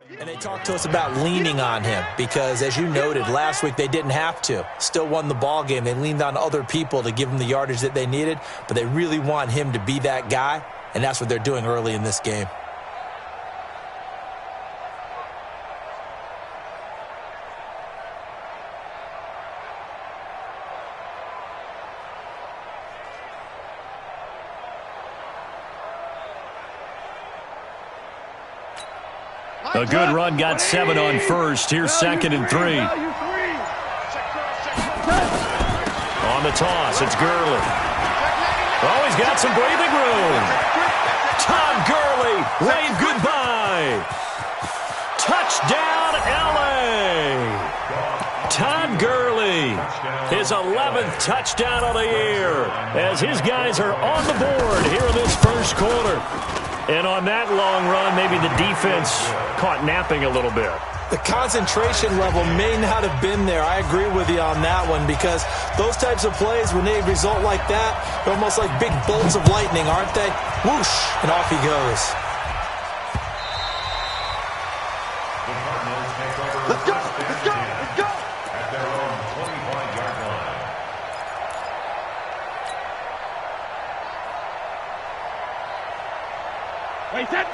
And they talked to us about leaning on him because, as you noted, last week they didn't have to. Still won the ball game. They leaned on other people to give them the yardage that they needed, but they really want him to be that guy, and that's what they're doing early in this game. A good run, got 7 on first. Here's 2nd and 3. On the toss, it's Gurley. Oh, he's got some breathing room. Todd Gurley, wave goodbye. Touchdown, L.A. Todd Gurley, his 11th touchdown of the year, as his guys are on the board here in this first quarter. And on that long run, maybe the defense caught napping a little bit. The concentration level may not have been there. I agree with you on that one because those types of plays, when they result like that, they're almost like big bolts of lightning, aren't they? Whoosh, and off he goes. Let's go, let's go, let's go. At their own 25-yard line.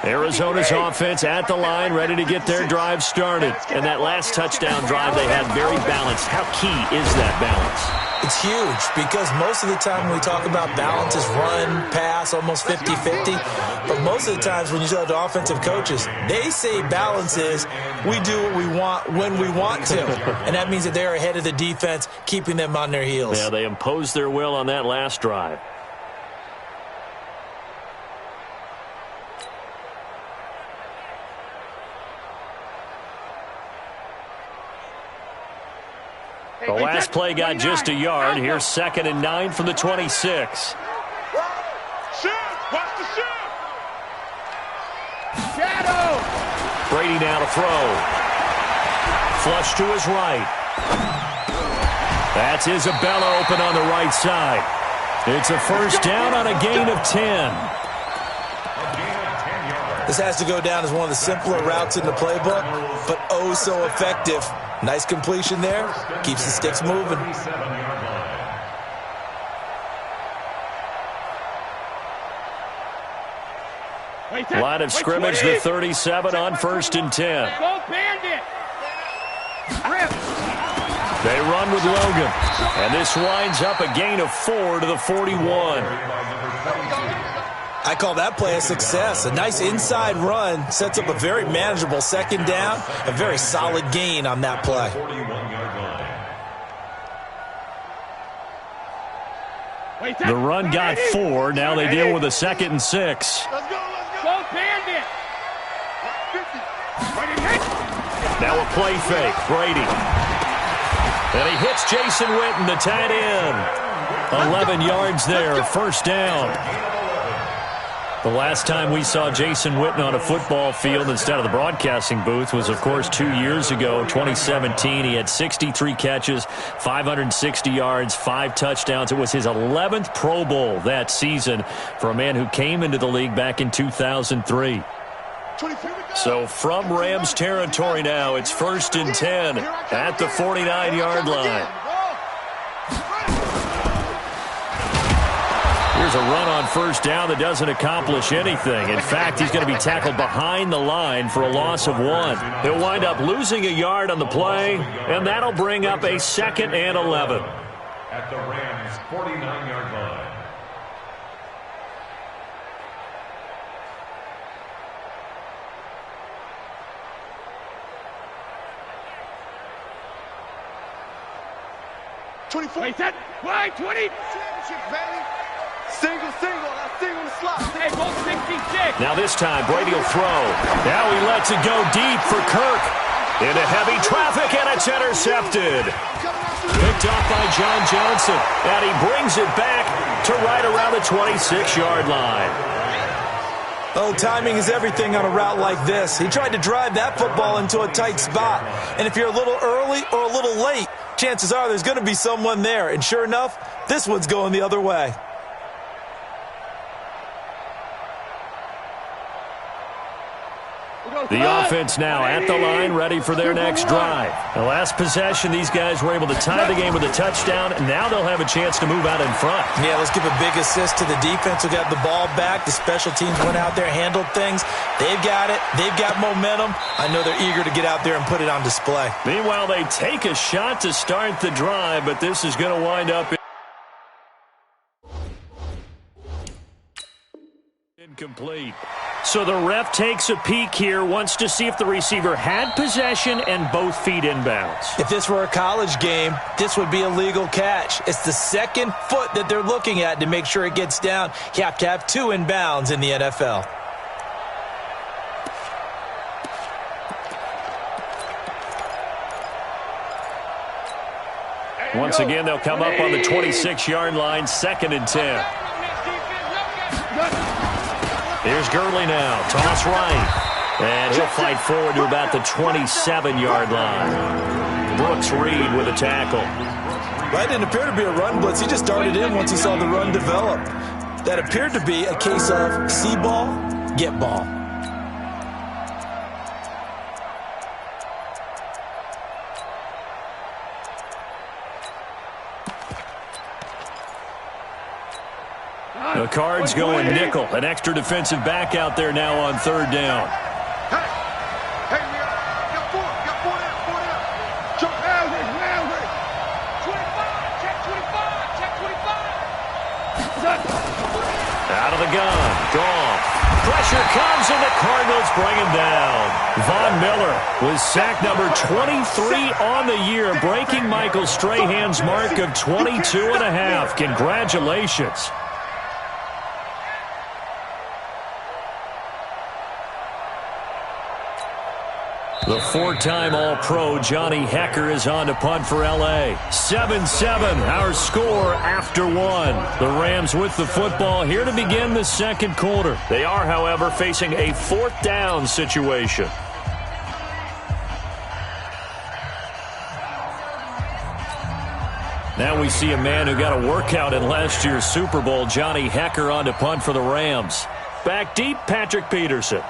Arizona's offense at the line, ready to get their drive started. And that last touchdown drive they had very balanced. How key is that balance? It's huge because most of the time when we talk about balance is run, pass, almost 50-50. But most of the times when you talk to offensive coaches, they say balance is we do what we want when we want to. And that means that they're ahead of the defense, keeping them on their heels. Yeah, they imposed their will on that last drive. The last play got just a yard. Here's 2nd and 9 from the 26. Brady now to throw. Flush to his right. That's Isabella open on the right side. It's a first down on a gain of 10. This has to go down as one of the simpler routes in the playbook, but oh so effective. Nice completion there. Keeps the sticks moving. Line of scrimmage, the 37 on 1st and 10. They run with Logan. And this winds up a gain of 4 to the 41. I call that play a success. A nice inside run sets up a very manageable 2nd down. A very solid gain on that play. The run got 4. Now they deal with a 2nd and 6. Go Bandit! Now a play fake. Brady. And he hits Jason Witten, the tight end. 11 yards there. First down. The last time we saw Jason Witten on a football field instead of the broadcasting booth was, of course, 2 years ago, 2017. He had 63 catches, 560 yards, 5 touchdowns. It was his 11th Pro Bowl that season for a man who came into the league back in 2003. So from Rams territory now, it's 1st and 10 at the 49-yard line. Here's a run on first down that doesn't accomplish anything. In fact, he's going to be tackled behind the line for a loss of 1. He'll wind up losing a yard on the play, and that'll bring up a 2nd and 11. At the Rams' 49-yard line. Wait, that wide 20. Single, that's single the slot. Hey, ball 66. Now this time, Brady will throw. Now he lets it go deep for Kirk. Into heavy traffic, and it's intercepted. Picked off by John Johnson. And he brings it back to right around the 26-yard line. Oh, timing is everything on a route like this. He tried to drive that football into a tight spot. And if you're a little early or a little late, chances are there's going to be someone there. And sure enough, this one's going the other way. The offense now at the line, ready for their next drive. The last possession, these guys were able to tie the game with a touchdown, and now they'll have a chance to move out in front. Yeah, let's give a big assist to the defense who got the ball back. The special teams went out there, handled things. They've got it. They've got momentum. I know they're eager to get out there and put it on display. Meanwhile, they take a shot to start the drive, but this is going to wind up incomplete. So the ref takes a peek here, wants to see if the receiver had possession and both feet inbounds. If this were a college game, this would be a legal catch. It's the second foot that they're looking at to make sure it gets down. You have to have two inbounds in the NFL. Once again, they'll come up on the 26-yard line, 2nd and 10. Here's Gurley now. Toss right. And he'll fight forward to about the 27-yard line. Brooks Reed with a tackle. That didn't appear to be a run blitz. He just darted in once he saw the run develop. That appeared to be a case of see ball, get ball. The Cards going nickel. An extra defensive back out there now on 3rd down. Hey, we got four down. Jump out. 25, check 25. Out of the gun. Goff. Pressure comes, and the Cardinals bring him down. Von Miller was sack number 23 on the year, breaking Michael Strahan's mark of 22.5. Congratulations. The 4-time All-Pro Johnny Hecker is on to punt for L.A. 7-7, our score after 1. The Rams with the football here to begin the second quarter. They are, however, facing a 4th down situation. Now we see a man who got a workout in last year's Super Bowl, Johnny Hecker, on to punt for the Rams. Back deep, Patrick Peterson.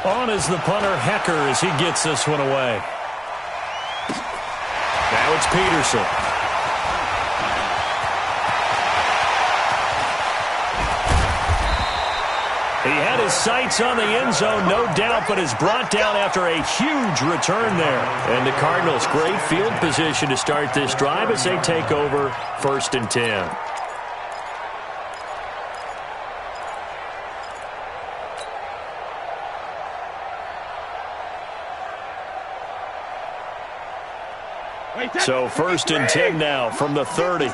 On is the punter, Hecker, as he gets this one away. Now it's Peterson. He had his sights on the end zone, no doubt, but is brought down after a huge return there. And the Cardinals, great field position to start this drive as they take over 1st and 10. So 1st and 10 now from the 30. Your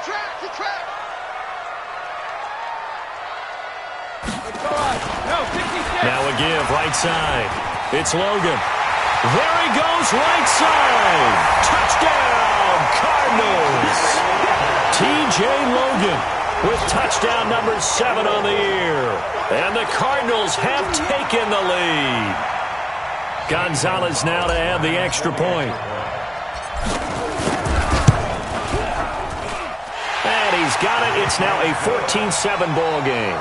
track. Now a give, right side. It's Logan. There he goes, right side. Touchdown, Cardinals. T.J. Logan with touchdown number 7 on the year. And the Cardinals have taken the lead. Gonzalez now to add the extra point. And he's got it. It's now a 14-7 ball game.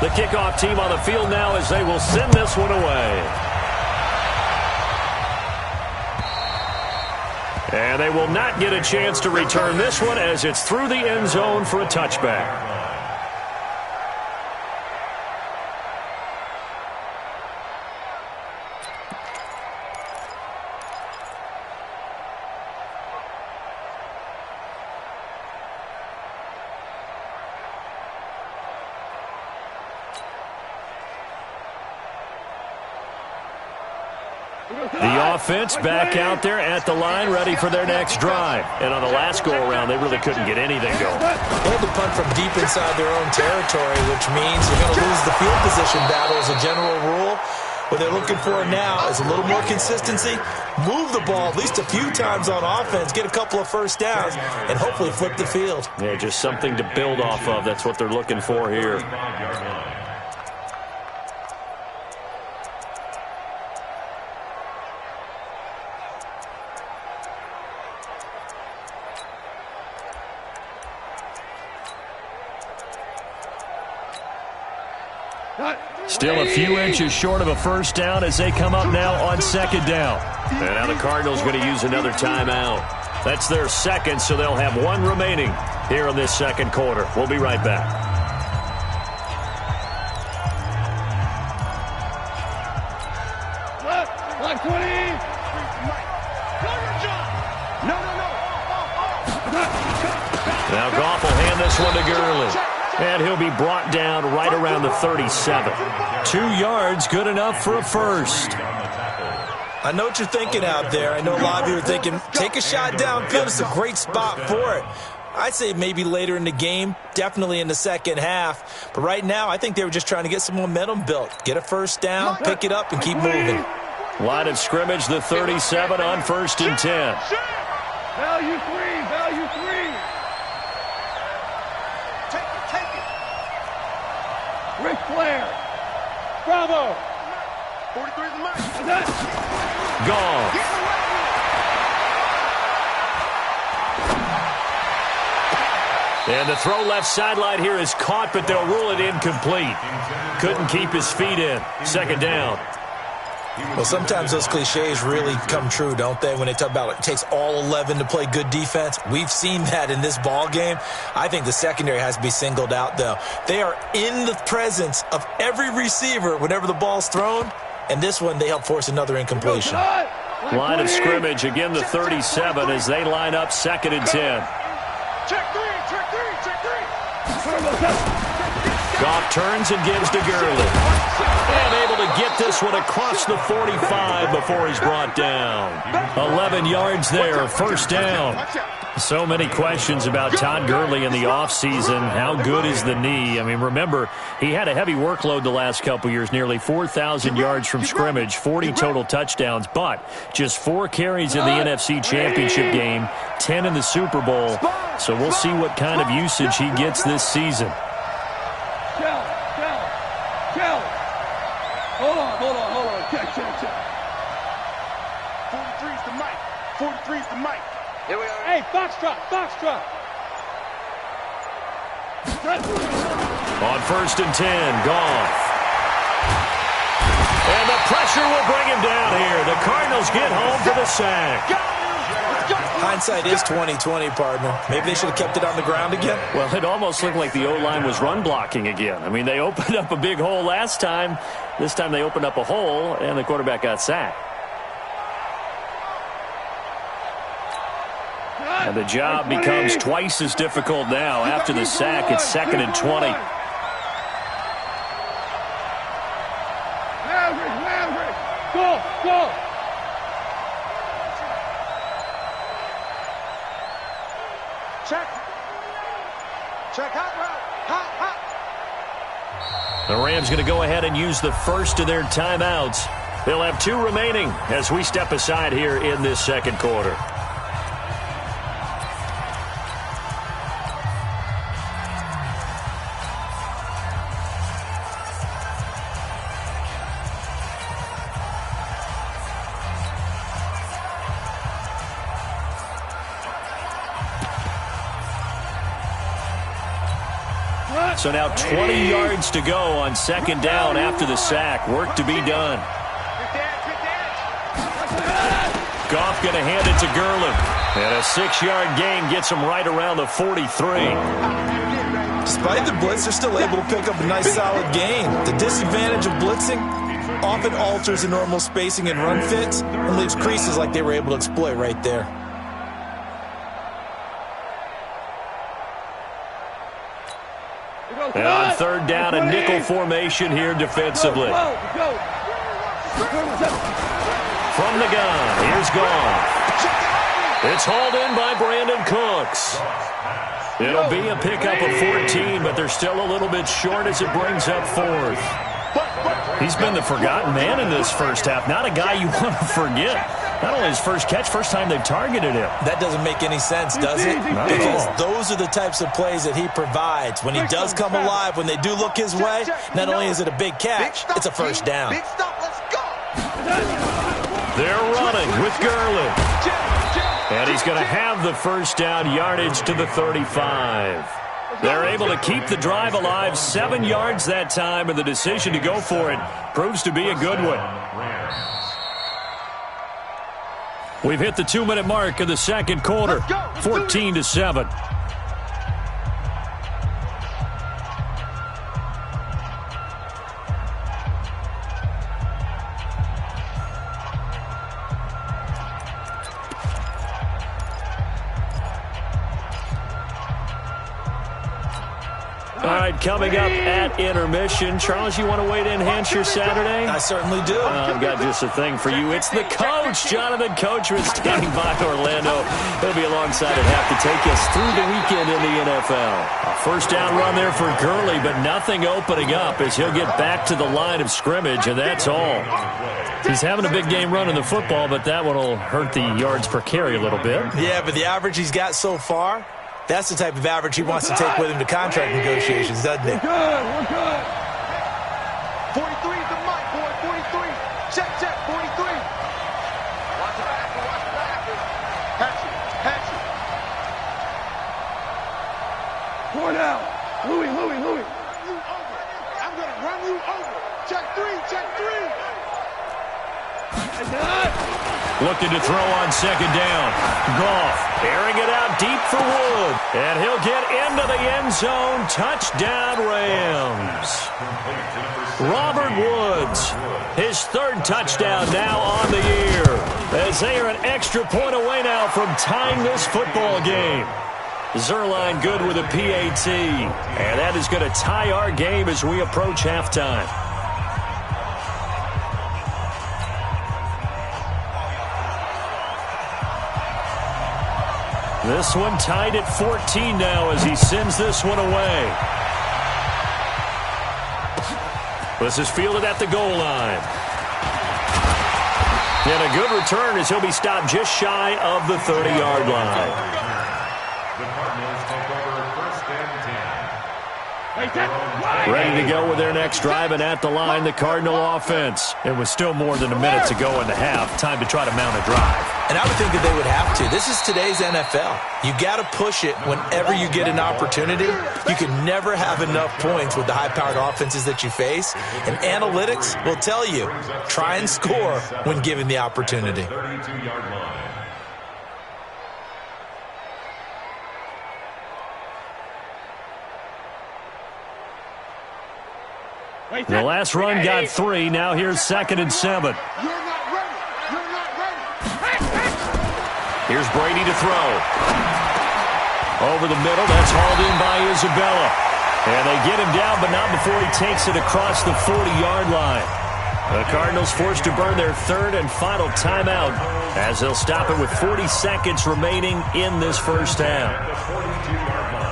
The kickoff team on the field now as they will send this one away. And they will not get a chance to return this one as it's through the end zone for a touchback. The offense back out there at the line, ready for their next drive. And on the last go-around, they really couldn't get anything going. They had to punt from deep inside their own territory, which means you're going to lose the field position battle as a general rule. What they're looking for now is a little more consistency, move the ball at least a few times on offense, get a couple of first downs, and hopefully flip the field. Yeah, just something to build off of. That's what they're looking for here. Still a few inches short of a first down as they come up now on second down. And now the Cardinals going to use another timeout. That's their second, so they'll have one remaining here in this second quarter. We'll be right back. Look, 20. Now Goff will hand this one to Gurley. And he'll be brought down right around the 37. 2 yards, good enough for a first. I know what you're thinking out there. I know a lot of you are thinking, take a shot downfield. It's a great spot for it. I'd say maybe later in the game, definitely in the second half. But right now, I think they were just trying to get some momentum built. Get a first down, pick it up, and keep moving. Line of scrimmage, the 37 on 1st and 10. Value 3, value 3. Ric Flair. Bravo. 43 is the mark. Gone. And the throw left sideline here is caught, but they'll rule it incomplete. Couldn't keep his feet in. Second down. Well, sometimes those cliches really come true, don't they? When they talk about it takes all 11 to play good defense. We've seen that in this ball game. I think the secondary has to be singled out, though. They are in the presence of every receiver whenever the ball's thrown. And this one, they help force another incompletion. Line of scrimmage, again the 37 as they line up 2nd and 10. Check 3, check 3, check 3. Goff turns and gives to Gurley. And able to get this one across the 45 before he's brought down. 11 yards there, first down. So many questions about Todd Gurley in the offseason. How good is the knee? I mean, remember, he had a heavy workload the last couple years, nearly 4,000 yards from scrimmage, 40 total touchdowns, but just 4 carries in the NFC Championship game, 10 in the Super Bowl. So we'll see what kind of usage he gets this season. Hold on. Check. 43's the mic. 43's the mic. Here we are. Hey, Foxtrot. On 1st and 10, Goff. And the pressure will bring him down here. The Cardinals get home for the sack. Hindsight is 20/20, partner. Maybe they should have kept it on the ground again. Well, it almost looked like the O-line was run blocking again. I mean, they opened up a big hole last time. This time they opened up a hole, and the quarterback got sacked. And the job becomes twice as difficult now. After the sack, it's 2nd and 20. Go. Check hot route. Hot. The Rams going to go ahead and use the first of their timeouts. They'll have 2 remaining as we step aside here in this second quarter. So now 20 yards to go on 2nd down after the sack. Work to be done. Goff going to hand it to Gurley. And a 6-yard gain gets him right around the 43. Despite the blitz, they're still able to pick up a nice solid gain. The disadvantage of blitzing often alters the normal spacing and run fits and leaves creases like they were able to exploit right there. And on 3rd down, a nickel formation here defensively. From the gun, here's Goff. It's hauled in by Brandon Cooks. It'll be a pickup of 14, but they're still a little bit short as it brings up 4th. He's been the forgotten man in this first half. Not a guy you want to forget. Not only his first catch, first time they've targeted him. That doesn't make any sense, does it? Because those are the types of plays that he provides. When he does come alive, when they do look his way, not only is it a big catch, it's a first down. Big stop, let's go. They're running with Gurley. And he's going to have the first down, yardage to the 35. They're able to keep the drive alive, 7 yards that time, and the decision to go for it proves to be a good one. We've hit the 2-minute mark in the second quarter, 14-7. All right, coming up at intermission. Charles, you want to wait to enhance your Saturday? I certainly do. I've got just a thing for you. It's the coach, Jonathan Coachman, standing by Orlando. He'll be alongside at half to take us through the weekend in the NFL. A first down run there for Gurley, but nothing opening up as he'll get back to the line of scrimmage, and that's all. He's having a big game running the football, but that one will hurt the yards per carry a little bit. Yeah, but the average he's got so far, that's the type of average he wants to take with him to contract negotiations, doesn't he? We're good. 43 is the mic, boy. 43. Check, 43. Watch the back, watch the back. Patch it. Four down. Louis. Run you over. I'm going to run you over. Check 3. Looking to throw on second down. Goff airing it out deep for Wood. And he'll get into the end zone. Touchdown, Rams. Robert Woods, his third touchdown now on the year. As they are an extra point away now from tying this football game. Zerline good with a PAT. And that is going to tie our game as we approach halftime. This one tied at 14 now as he sends this one away. This is fielded at the goal line. And a good return as he'll be stopped just shy of the 30-yard line. The Cardinals take over first and 10. Ready to go with their next drive, and at the line, the Cardinal offense. It was still more than a minute to go in the half. Time to try to mount a drive. And I would think that they would have to. This is today's NFL. You got to push it whenever you get an opportunity. You can never have enough points with the high-powered offenses that you face. And analytics will tell you, try and score when given the opportunity. 32-yard line. The last run got 3. Now here's 2nd and 7. You're not ready. Here's Brady to throw. Over the middle. That's hauled in by Isabella. And they get him down, but not before he takes it across the 40-yard line. The Cardinals forced to burn their third and final timeout as they'll stop it with 40 seconds remaining in this first half. The 42-yard line.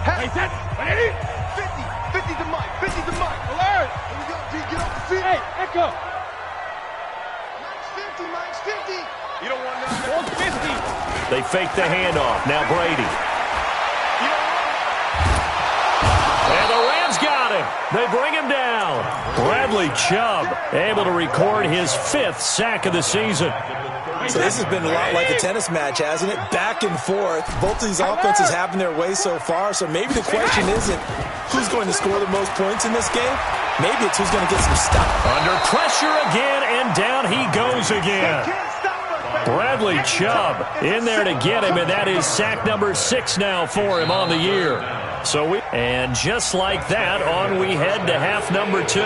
Hey, set. Ready? 50 to Mike. Alert. Here we go, D. Get off the field. Hey, echo. Mike's 50. You don't want nothing. Hold 50. They fake the handoff. Now Brady. And the Rams got him. They bring him down. Bradley Chubb able to record his 5th sack of the season. So this has been a lot like a tennis match, hasn't it? Back and forth. Both of these offenses having their way so far. So maybe the question isn't who's going to score the most points in this game. Maybe it's who's going to get some stuff. Under pressure again, and down he goes again. Bradley Chubb in there to get him, and that is sack number 6 now for him on the year. And just like that, on we head to half number 2.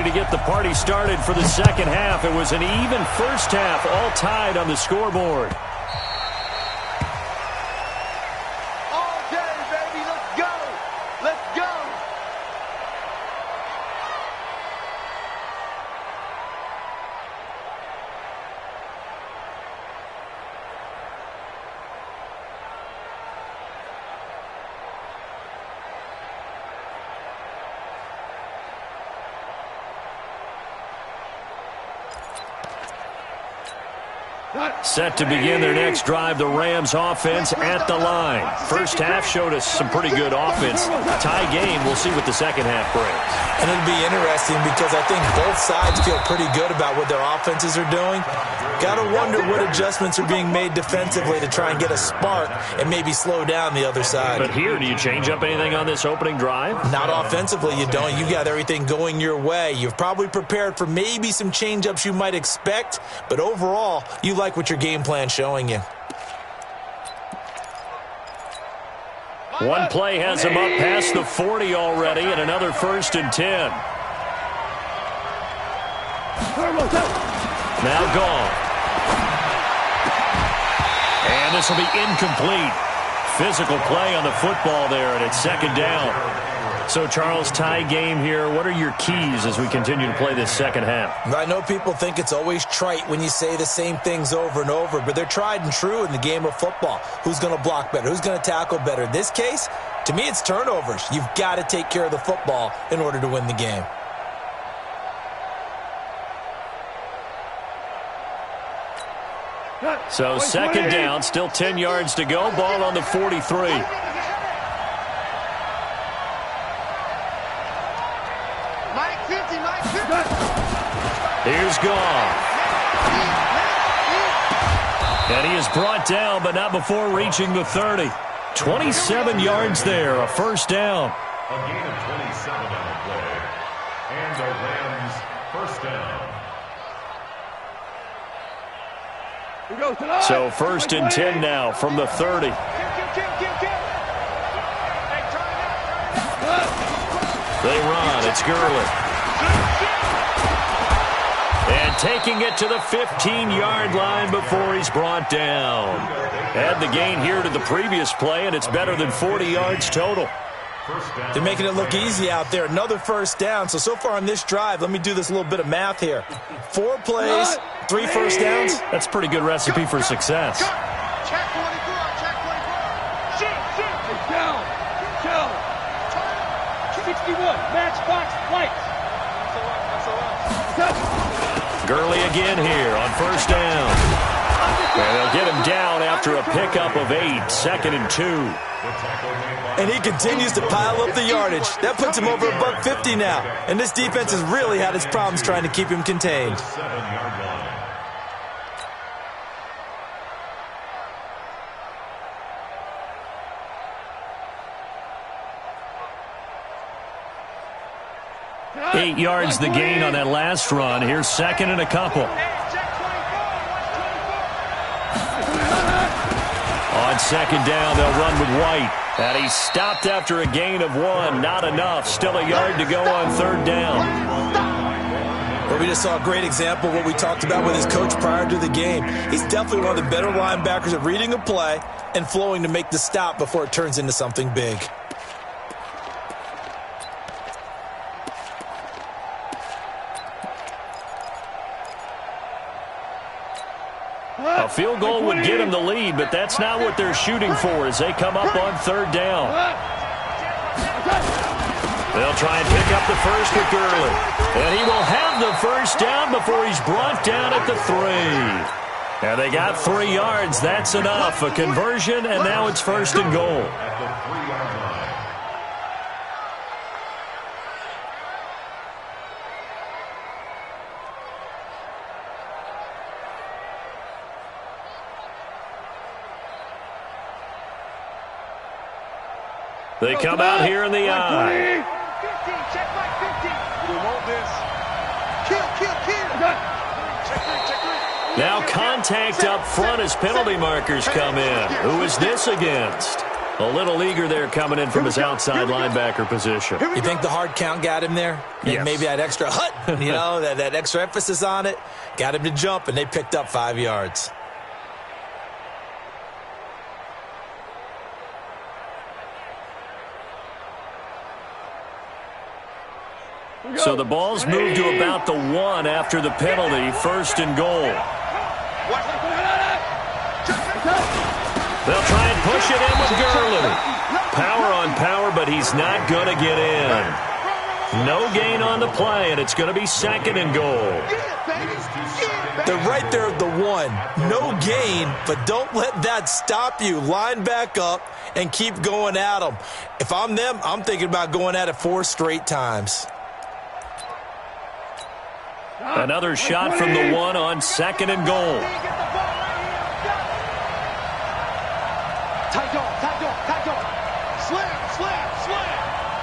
to get the party started for the second half. It was an even first half, all tied on the scoreboard. All day, baby. Let's go. Let's go. Set to begin their next drive, the Rams offense at the line. First half showed us some pretty good offense. Tie game, we'll see what the second half brings. And it'll be interesting because I think both sides feel pretty good about what their offenses are doing. Got to wonder what adjustments are being made defensively to try and get a spark and maybe slow down the other side. But here, do you change up anything on this opening drive? Not offensively, you don't. You got everything going your way. You've probably prepared for maybe some change-ups you might expect, but overall, you like what your game plan showing you. One play has him up past the 40 already, and another 1st and 10. Now gone. And this will be incomplete. Physical play on the football there, and it's second down. So, Charles, tie game here. What are your keys as we continue to play this second half? I know people think it's always trite when you say the same things over and over, but they're tried and true in the game of football. Who's going to block better? Who's going to tackle better? In this case, to me, it's turnovers. You've got to take care of the football in order to win the game. So, second down, still 10 yards to go. Ball on the 43. Here's Goff. And he is brought down, but not before reaching the 30. 27 yards there, a first down. A gain of 27 on the play. And the Rams first down. So 1st and 10 now from the 30. They run. It's Gurley. And taking it to the 15-yard line before he's brought down. Add the gain here to the previous play, and it's better than 40 yards total. They're making it look easy out there. Another first down. So far on this drive, let me do this little bit of math here. 4 plays, 3 first downs. That's a pretty good recipe for success. Check 24. Check 24. Shoot. Down. 61. Matchbox lights. Gurley again here on first down. And they'll get him down after a pickup of 8, 2nd and 2. And he continues to pile up the yardage. That puts him over $150 now. And this defense has really had its problems trying to keep him contained. 7-yard line. Eight yards the gain on that last run. Here's 2nd and a couple. On 2nd down, they'll run with White. And he stopped after a gain of 1. Not enough. Still a yard to go on 3rd down. Well, we just saw a great example of what we talked about with his coach prior to the game. He's definitely one of the better linebackers at reading a play and flowing to make the stop before it turns into something big. A field goal would get him the lead, but that's not what they're shooting for as they come up on 3rd down. They'll try and pick up the first with Gurley. And he will have the first down before he's brought down at the 3. And they got 3 yards. That's enough. A conversion, and now it's 1st and goal. At the 3-yard line. They come out here in the eye. 15, check back 15. We want this. Kill. Now contact up front as penalty markers come in. Who is this against? A little eager there coming in from his outside linebacker position. You think the hard count got him there? Yes. Maybe that extra that extra emphasis on it got him to jump, and they picked up 5 yards. So the ball's moved to about the 1 after the penalty, 1st and goal. They'll try and push it in with Gurley. Power on power, but he's not going to get in. No gain on the play, and it's going to be 2nd and goal. They're right there at the 1. No gain, but don't let that stop you. Line back up and keep going at them. If I'm them, I'm thinking about going at it 4 straight times. Another shot from the 1 on 2nd and goal. Tight dog. Slam.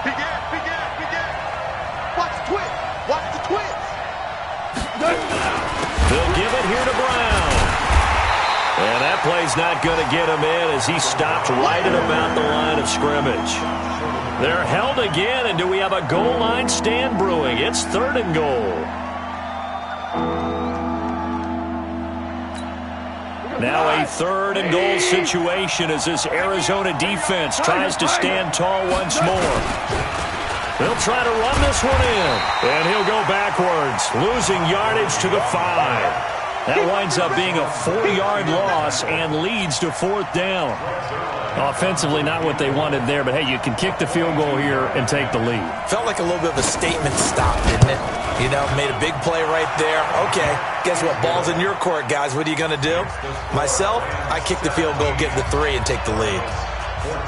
Big end. Watch the twins. They'll give it here to Brown. And that play's not going to get him in as he stopped right at about the line of scrimmage. They're held again, and do we have a goal line stand brewing? It's 3rd and goal. Now a 3rd and goal situation as this Arizona defense tries to stand tall once more. They'll try to run this one in, and he'll go backwards, losing yardage to the 5. That winds up being a 4-yard loss and leads to 4th down. Offensively, not what they wanted there, but hey, you can kick the field goal here and take the lead. Felt like a little bit of a statement stop, didn't it? Made a big play right there. Okay, guess what? Ball's in your court, guys. What are you going to do? Myself, I kick the field goal, get the 3, and take the lead.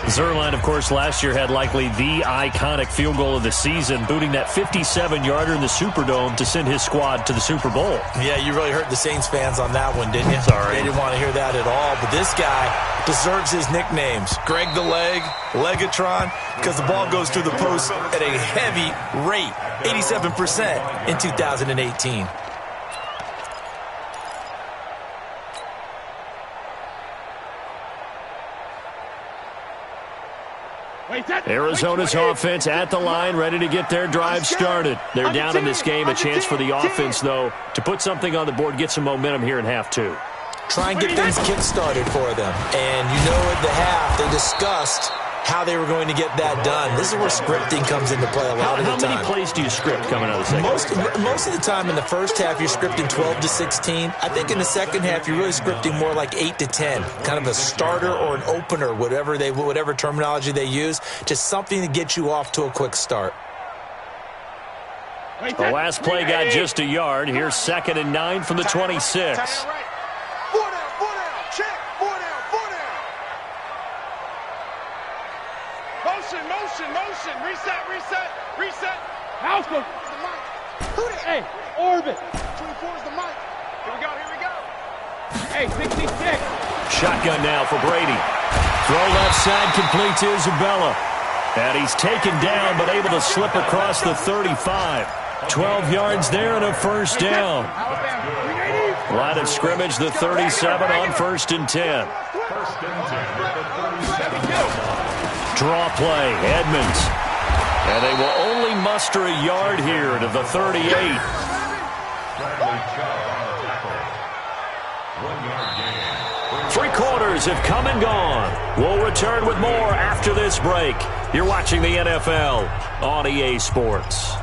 Zuerlein, of course, last year had likely the iconic field goal of the season, booting that 57-yarder in the Superdome to send his squad to the Super Bowl. Yeah, you really hurt the Saints fans on that one, didn't you? Sorry. They didn't want to hear that at all. But this guy deserves his nicknames. Greg the Leg, Legatron, because the ball goes through the post at a heavy rate, 87% in 2018. Arizona's offense at the line, ready to get their drive started. They're down in this game. A chance for the offense, though, to put something on the board, get some momentum here in half 2. Try and get things kick-started for them. And at the half, they discussed how they were going to get that done. This is where scripting comes into play a lot of the time. How many plays do you script coming out of the second? Most of the time in the first half, you're scripting 12 to 16. I think in the second half, you're really scripting more like 8 to 10. Kind of a starter or an opener, whatever terminology they use. Just something to get you off to a quick start. The last play got just a yard. Here's 2nd and 9 from the 26. Motion. Reset. House him. Hey, orbit. 24 is the mic. Here we go. Hey, 66. Shotgun now for Brady. Throw left side, complete to Isabella. And he's taken down, but able to slip across the 35. 12 yards there and a 1st down. Line of scrimmage, the 37 on 1st and 10. Draw play, Edmonds. And they will only muster a yard here to the 38. Three quarters have come and gone. We'll return with more after this break. You're watching the NFL on EA Sports.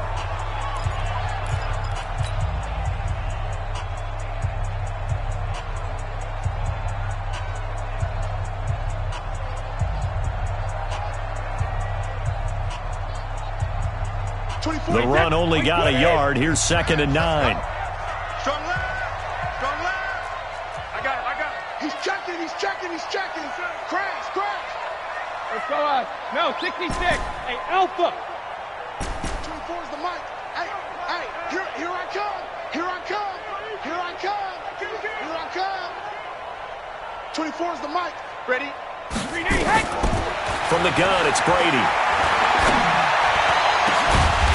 The run only got a yard. Here's 2nd and 9. Strong left. I got it. He's checking. Crash. Let's go. No, 66. Hey, Alpha. 24 is the mic. Hey, here I come. 24 is the mic. Ready? From the gun, it's Brady.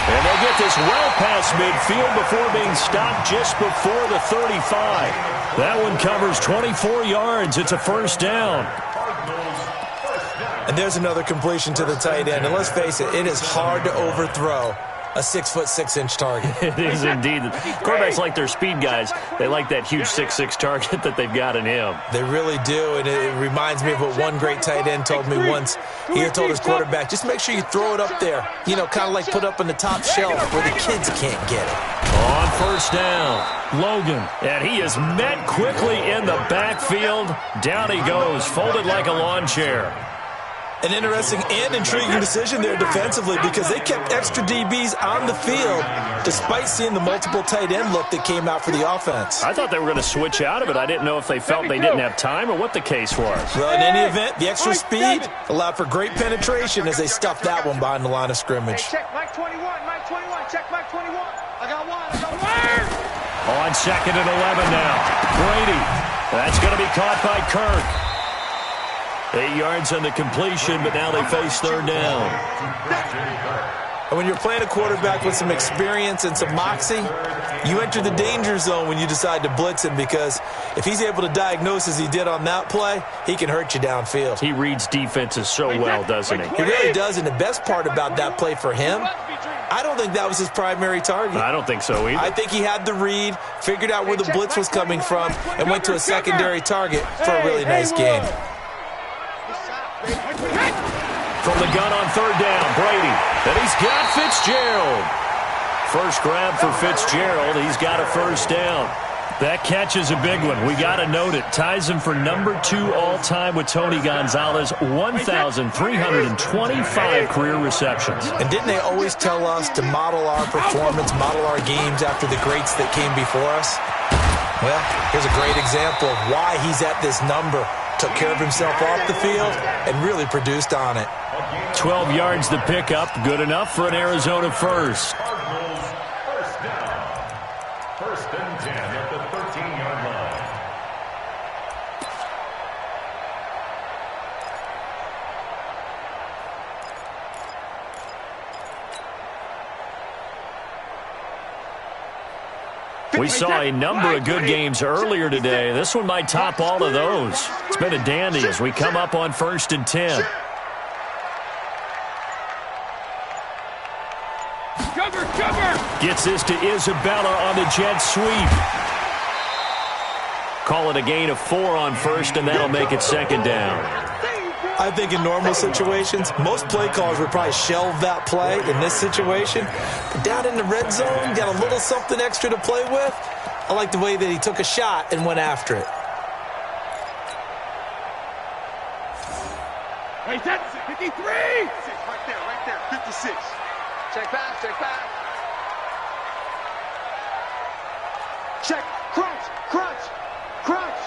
And they get this well past midfield before being stopped just before the 35. That one covers 24 yards. It's a 1st down. And there's another completion to the tight end. And let's face it, it is hard to overthrow a 6'6" target. It is indeed. Quarterbacks like their speed guys. They like that huge 6'6" target that they've got in him. They really do, and it reminds me of what one great tight end told me once. He had told his quarterback, just make sure you throw it up there, you know, kind of like put up on the top shelf where the kids can't get it. On first down, Logan. And he is met quickly in the backfield. Down he goes, folded like a lawn chair. An interesting and intriguing decision there defensively because they kept extra DBs on the field despite seeing the multiple tight end look that came out for the offense. I thought they were going to switch out of it. I didn't know if they felt they didn't have time or what the case was. Well, in any event, the extra speed allowed for great penetration as they stuffed that one behind the line of scrimmage. Hey, check Mike 21, Mike 21, check Mike 21. I got one. On second and 11 now. Brady. That's going to be caught by Kirk. 8 yards on the completion, but now they face third down. And when you're playing a quarterback with some experience and some moxie, you enter the danger zone when you decide to blitz him because if he's able to diagnose as he did on that play, he can hurt you downfield. He reads defenses so well, doesn't he? He really does, and the best part about that play for him, I don't think that was his primary target. I don't think so either. I think he had the read, figured out where the blitz was coming from, and went to a secondary target for a really nice gain. From the gun on third down, Brady. And he's got Fitzgerald. First grab for Fitzgerald. He's got a first down. That catch is a big one. We got to note it. Ties him for number 2 all-time with Tony Gonzalez, 1,325 career receptions. And didn't they always tell us to model our performance, model our games after the greats that came before us? Well, here's a great example of why he's at this number. Took care of himself off the field and really produced on it. 12 yards to pick up. Good enough for an Arizona first. Cardinals first down. First and 10 at the 13-yard line. We saw a number of good games earlier today. This one might top all of those. It's been a dandy as we come up on first and 10. Gets this to Isabella on the jet sweep. Call it a gain of 4 on first, and that'll make it second down. I think in normal situations, most play callers would probably shelve that play in this situation. But down in the red zone, got a little something extra to play with. I like the way that he took a shot and went after it. Wait, that's 53! Right there, 56. Check back, check back. Check, crunch, crunch, crunch.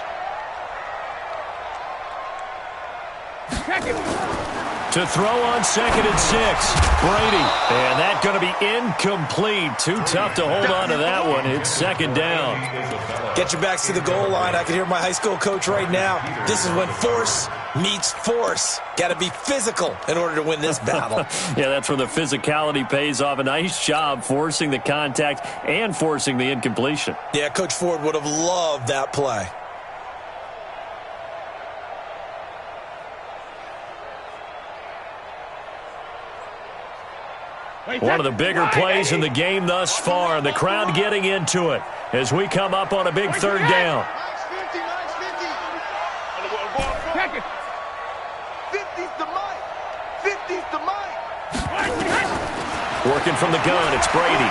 To throw on second and 6, Brady. And that's going to be incomplete. Too tough to hold on to that one. It's second down. Get your backs to the goal line. I can hear my high school coach right now. This is when force meets force. Got to be physical in order to win this battle. Yeah, that's where the physicality pays off. A nice job forcing the contact and forcing the incompletion. Yeah, Coach Ford would have loved that play. One of the bigger plays in the game thus far, and the crowd getting into it as we come up on a big third down. Nice 50, nice 50. 50's the mic. 50's the mic. Working from the gun, it's Brady.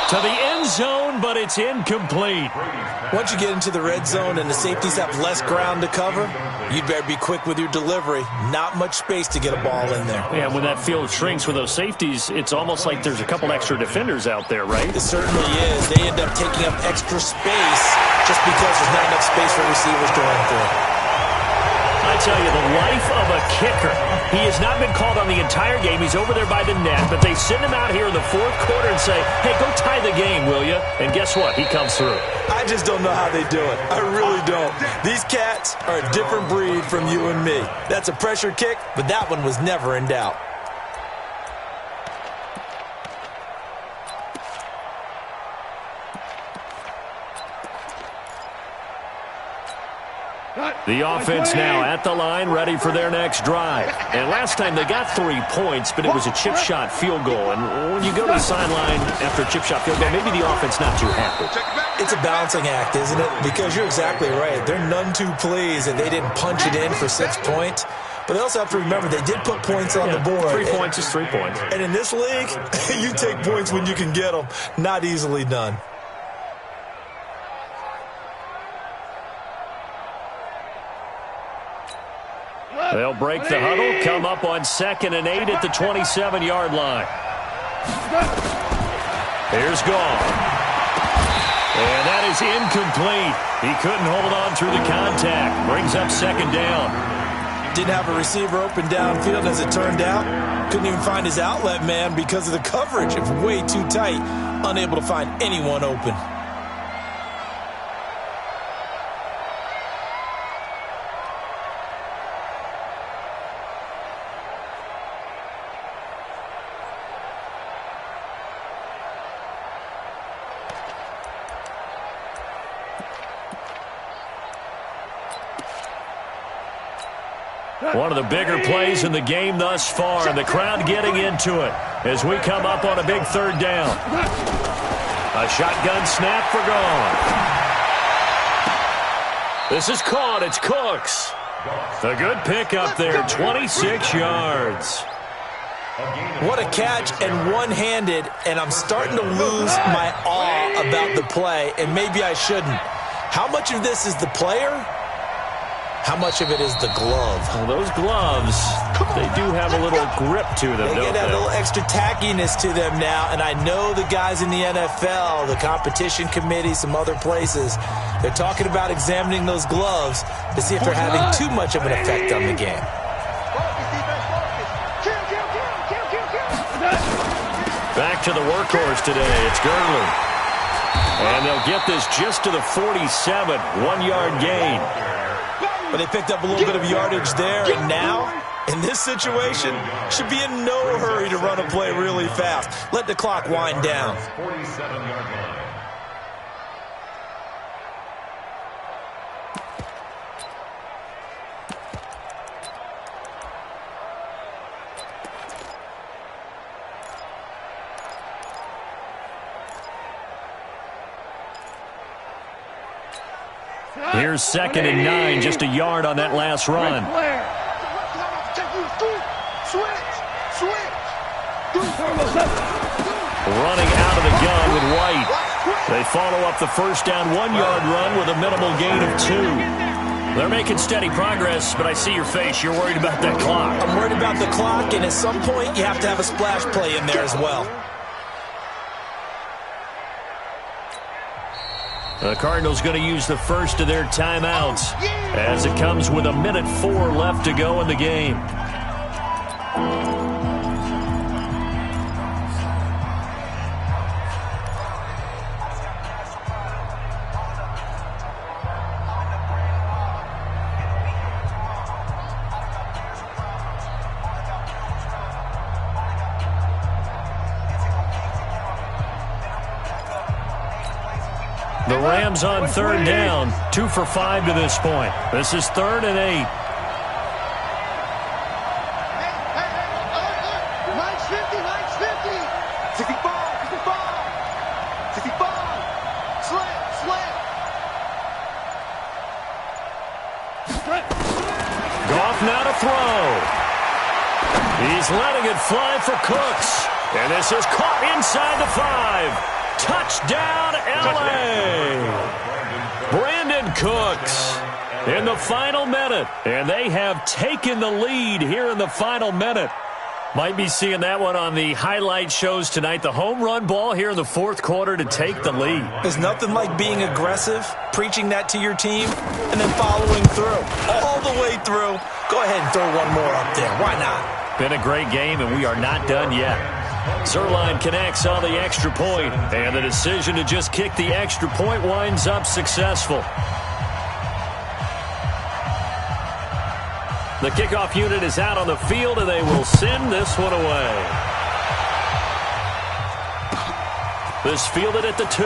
To the end zone, but it's incomplete. Once you get into the red zone and the safeties have less ground to cover, you'd better be quick with your delivery. Not much space to get a ball in there. Yeah, when that field shrinks with those safeties, it's almost like there's a couple extra defenders out there, right? It certainly is. They end up taking up extra space just because there's not enough space for receivers to run through. I tell you, the life of a kicker. He has not been called on the entire game. He's over there by the net, but they send him out here in the fourth quarter and say, hey, go tie the game, will you? And guess what? He comes through. I just don't know how they do it. I really don't. These cats are a different breed from you and me. That's a pressure kick, but that one was never in doubt. The offense now at the line, ready for their next drive. And last time they got 3 points, but it was a chip shot field goal. And when you go to the sideline after a chip shot field goal, maybe the offense not too happy. It's a balancing act, isn't it? Because you're exactly right. They're none too pleased that they didn't punch it in for 6 points. But they also have to remember they did put points on the board. 3 points is 3 points. And in this league, you take points when you can get them. Not easily done. They'll break the huddle, come up on 2nd and 8 at the 27-yard line. Here's Goff. And that is incomplete. He couldn't hold on through the contact. Brings up 2nd down. Didn't have a receiver open downfield as it turned out. Couldn't even find his outlet man because of the coverage. It was way too tight. Unable to find anyone open. One of the bigger plays in the game thus far, and the crowd getting into it as we come up on a big 3rd down. A shotgun snap for Goff. This is caught. It's Cooks. A good pickup there, 26 yards. What a catch, and one-handed, and I'm starting to lose my awe about the play, and maybe I shouldn't. How much of this is the player? How much of it is the glove? Well, those gloves, they do have a little grip to them, They don't get a they? little extra tackiness to them now, and I know the guys in the NFL, the competition committee, some other places, they're talking about examining those gloves to see if they're having too much of an effect on the game. Back to the workhorse today. It's Gurley. And they'll get this just to the 47, 1-yard gain. But they picked up a little bit of yardage there, and now, in this situation, should be in no hurry to run a play really fast. Let the clock wind down. 47-yard line. Here's 2nd and 9, just a yard on that last run. Running out of the gun with White. They follow up the 1st down 1-yard run with a minimal gain of 2. They're making steady progress, but I see your face. You're worried about that clock. I'm worried about the clock, and at some point, you have to have a splash play in there as well. The Cardinals going to use the first of their timeouts as it comes with 1:04 left to go in the game. The Rams on 3rd down, 2 for 5 to this point. This is 3rd and 8. Line's 50, line's 50. 65, 65, 65. Slant. Goff now to throw. He's letting it fly for Cooks. And this is caught inside the 5. Touchdown, L.A. Brandon Cooks in the final minute. And they have taken the lead here in the final minute. Might be seeing that one on the highlight shows tonight. The home run ball here in the 4th quarter to take the lead. There's nothing like being aggressive, preaching that to your team, and then following through. All the way through. Go ahead and throw one more up there. Why not? Been a great game, and we are not done yet. Zerline connects on the extra point, and the decision to just kick the extra point winds up successful. The kickoff unit is out on the field, and they will send this one away. This fielded at the 2.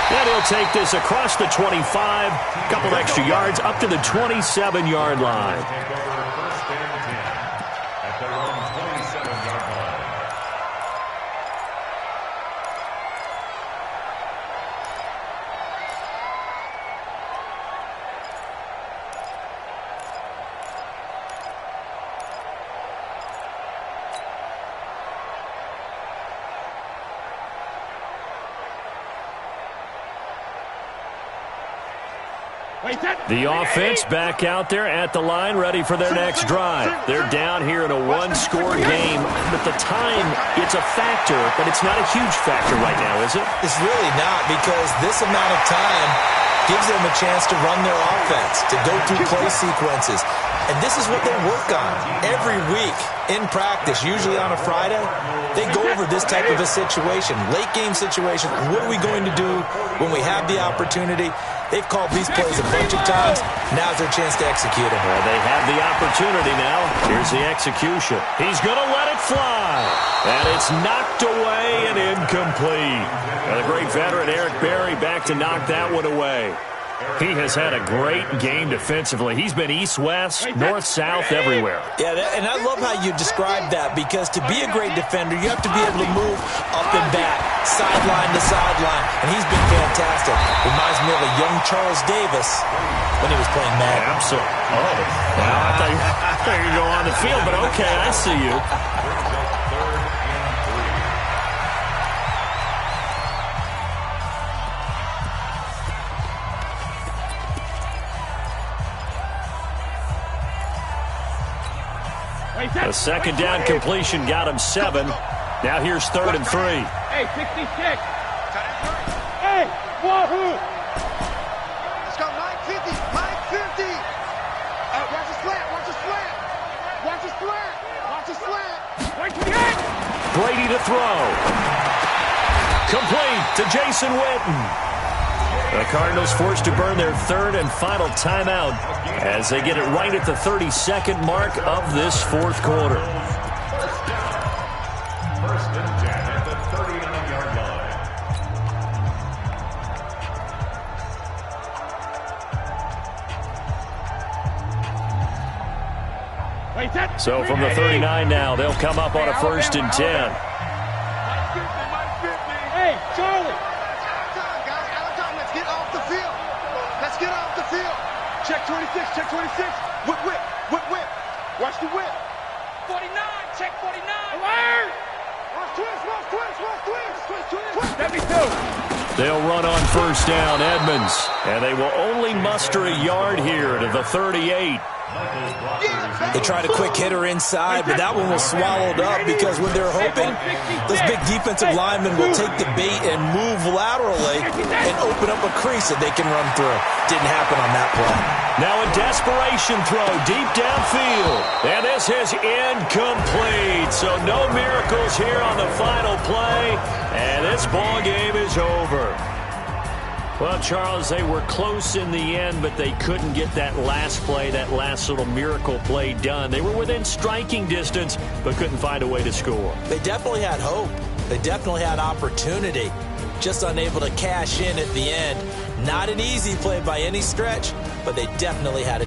And he'll take this across the 25, a couple extra yards up to the 27-yard line. Take over first and 10 at their own 27-yard line. The offense back out there at the line, ready for their next drive. They're down here in a one-score game. But the time, it's a factor, but it's not a huge factor right now, is it? It's really not, because this amount of time gives them a chance to run their offense, to go through play sequences. And this is what they work on every week in practice, usually on a Friday. They go over this type of a situation, late game situation. What are we going to do when we have the opportunity? They've called these plays a bunch of times. Now's their chance to execute them. Well, they have the opportunity now. Here's the execution. He's going to let it fly. And it's knocked away and incomplete. And the great veteran Eric Berry back to knock that one away. He has had a great game defensively. He's been east-west, north-south, everywhere. Yeah, and I love how you described that, because to be a great defender, you have to be able to move up and back, sideline to sideline, and he's been fantastic. Reminds me of a young Charles Davis when he was playing Madden. Absolutely. Oh, wow. I thought you were going to go on the field, but okay, I see you. A second down completion got him 7. Now here's 3rd and 3. Hey, 66. Hey, wahoo! Let's go, 950, 950. Watch the slant, watch the slant. Watch the slant, watch the slant. Brady to throw. Complete to Jason Witten. The Cardinals forced to burn their 3rd and final timeout as they get it right at the 32nd mark of this 4th quarter. First and 10 at the 39-yard line. So from the 39 now, they'll come up on a 1st and 10. Hey, Charlie. Let's get off the field. Check 26, check 26. Whip, whip, whip, whip. Watch the whip. 49, check 49. Alert! Watch twist. 72. They'll run on 1st down, Edmonds. And they will only muster a yard here to the 38. They tried a quick hitter inside, but that one was swallowed up, because when they're hoping, those big defensive linemen will take the bait and move laterally and open up a crease that they can run through. Didn't happen on that play. Now a desperation throw deep downfield. And this is incomplete. So no miracles here on the final play. And this ball game is over. Well, Charles, they were close in the end, but they couldn't get that last play, that last little miracle play done. They were within striking distance, but couldn't find a way to score. They definitely had hope. They definitely had opportunity. Just unable to cash in at the end. Not an easy play by any stretch, but they definitely had a